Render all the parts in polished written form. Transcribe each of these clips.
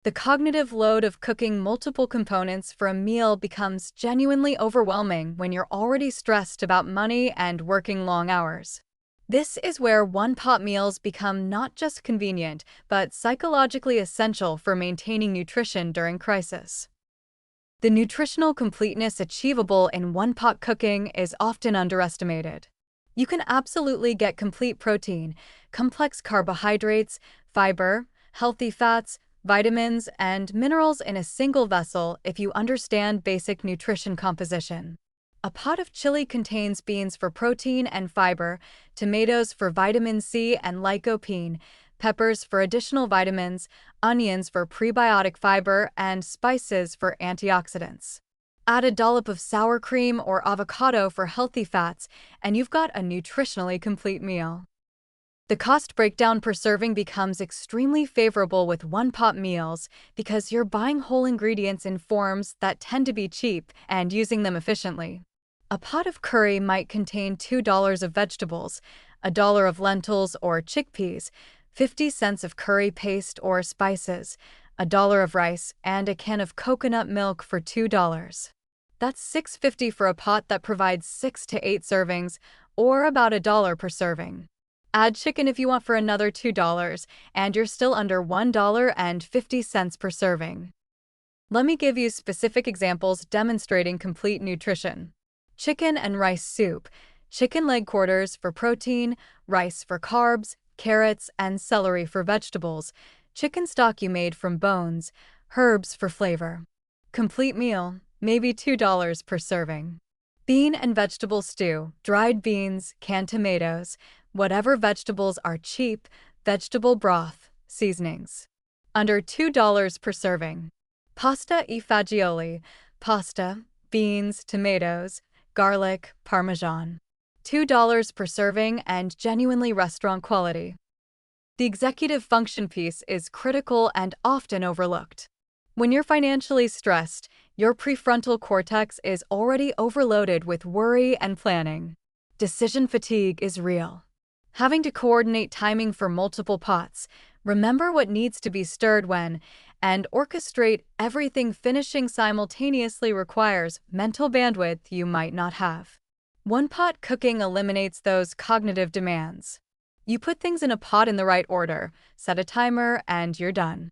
The cognitive load of cooking multiple components for a meal becomes genuinely overwhelming when you're already stressed about money and working long hours. This is where one-pot meals become not just convenient, but psychologically essential for maintaining nutrition during crisis. The nutritional completeness achievable in one-pot cooking is often underestimated. You can absolutely get complete protein, complex carbohydrates, fiber, healthy fats, vitamins, and minerals in a single vessel if you understand basic nutrition composition. A pot of chili contains beans for protein and fiber, tomatoes for vitamin C and lycopene, peppers for additional vitamins, onions for prebiotic fiber, and spices for antioxidants. Add a dollop of sour cream or avocado for healthy fats, and you've got a nutritionally complete meal. The cost breakdown per serving becomes extremely favorable with one-pot meals because you're buying whole ingredients in forms that tend to be cheap and using them efficiently. A pot of curry might contain $2 of vegetables, a dollar of lentils or chickpeas, 50 cents of curry paste or spices, a dollar of rice, and a can of coconut milk for $2. That's $6.50 for a pot that provides 6 to 8 servings, or about a dollar per serving. Add chicken if you want for another $2, and you're still under $1.50 per serving. Let me give you specific examples demonstrating complete nutrition. Chicken and rice soup, chicken leg quarters for protein, rice for carbs, carrots and celery for vegetables, chicken stock you made from bones, herbs for flavor. Complete meal, maybe $2 per serving. Bean and vegetable stew, dried beans, canned tomatoes, whatever vegetables are cheap, vegetable broth, seasonings. Under $2 per serving. Pasta e fagioli, pasta, beans, tomatoes, garlic, parmesan. $2 per serving and genuinely restaurant quality. The executive function piece is critical and often overlooked. When you're financially stressed, your prefrontal cortex is already overloaded with worry and planning. Decision fatigue is real. Having to coordinate timing for multiple pots, remember what needs to be stirred when, and orchestrate everything finishing simultaneously requires mental bandwidth you might not have. One-pot cooking eliminates those cognitive demands. You put things in a pot in the right order, set a timer, and you're done.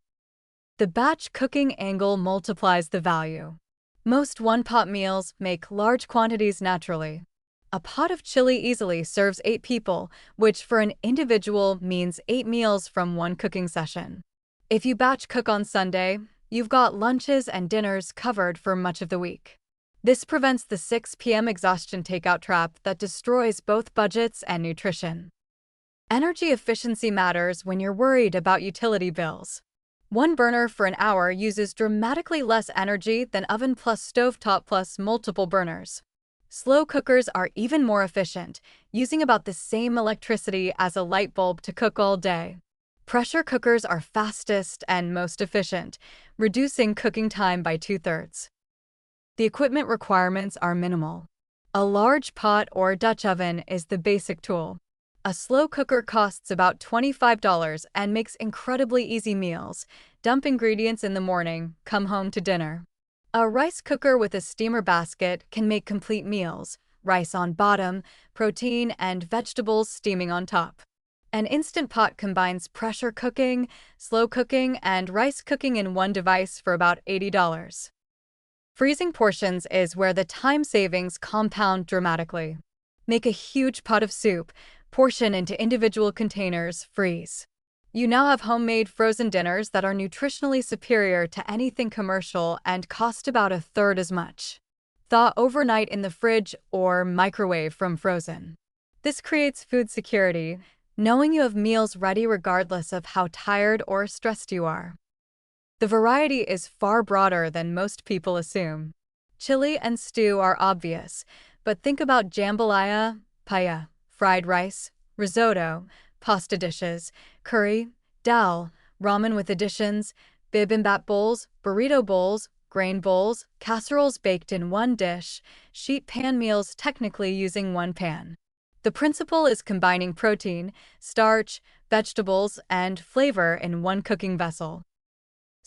The batch cooking angle multiplies the value. Most one-pot meals make large quantities naturally. A pot of chili easily serves 8 people, which for an individual means 8 meals from one cooking session. If you batch cook on Sunday, you've got lunches and dinners covered for much of the week. This prevents the 6 p.m. exhaustion takeout trap that destroys both budgets and nutrition. Energy efficiency matters when you're worried about utility bills. One burner for an hour uses dramatically less energy than oven plus stovetop plus multiple burners. Slow cookers are even more efficient, using about the same electricity as a light bulb to cook all day. Pressure cookers are fastest and most efficient, reducing cooking time by 2/3. The equipment requirements are minimal. A large pot or Dutch oven is the basic tool. A slow cooker costs about $25 and makes incredibly easy meals. Dump ingredients in the morning, come home to dinner. A rice cooker with a steamer basket can make complete meals, rice on bottom, protein and vegetables steaming on top. An Instant Pot combines pressure cooking, slow cooking, and rice cooking in one device for about $80. Freezing portions is where the time savings compound dramatically. Make a huge pot of soup, portion into individual containers, freeze. You now have homemade frozen dinners that are nutritionally superior to anything commercial and cost about 1/3 as much. Thaw overnight in the fridge or microwave from frozen. This creates food security, knowing you have meals ready regardless of how tired or stressed you are. The variety is far broader than most people assume. Chili and stew are obvious, but think about jambalaya, paella, fried rice, risotto, pasta dishes, curry, dal, ramen with additions, bibimbap bowls, burrito bowls, grain bowls, casseroles baked in one dish, sheet pan meals technically using one pan. The principle is combining protein, starch, vegetables, and flavor in one cooking vessel.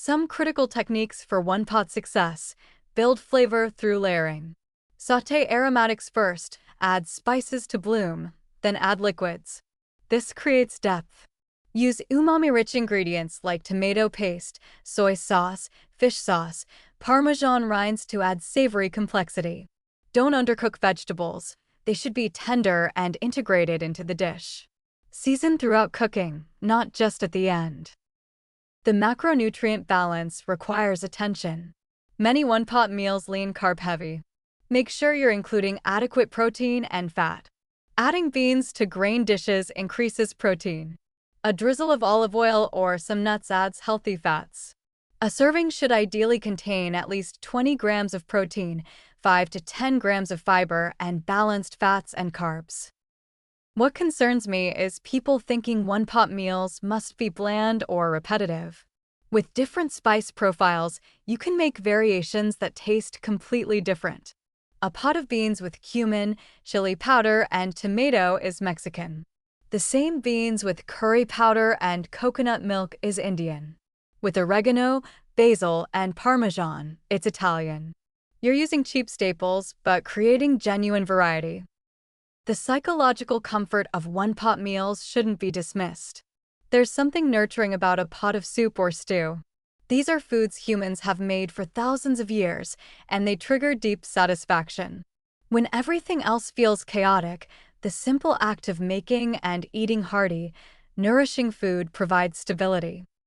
Some critical techniques for one-pot success: build flavor through layering. Sauté aromatics first, add spices to bloom, then add liquids. This creates depth. Use umami-rich ingredients like tomato paste, soy sauce, fish sauce, Parmesan rinds to add savory complexity. Don't undercook vegetables. They should be tender and integrated into the dish. Season throughout cooking, not just at the end. The macronutrient balance requires attention. Many one-pot meals lean carb-heavy. Make sure you're including adequate protein and fat. Adding beans to grain dishes increases protein. A drizzle of olive oil or some nuts adds healthy fats. A serving should ideally contain at least 20 grams of protein, 5 to 10 grams of fiber, and balanced fats and carbs. What concerns me is people thinking one-pot meals must be bland or repetitive. With different spice profiles, you can make variations that taste completely different. A pot of beans with cumin, chili powder, and tomato is Mexican. The same beans with curry powder and coconut milk is Indian. With oregano, basil, and Parmesan, it's Italian. You're using cheap staples, but creating genuine variety. The psychological comfort of one-pot meals shouldn't be dismissed. There's something nurturing about a pot of soup or stew. These are foods humans have made for thousands of years, and they trigger deep satisfaction. When everything else feels chaotic, the simple act of making and eating hearty, nourishing food provides stability.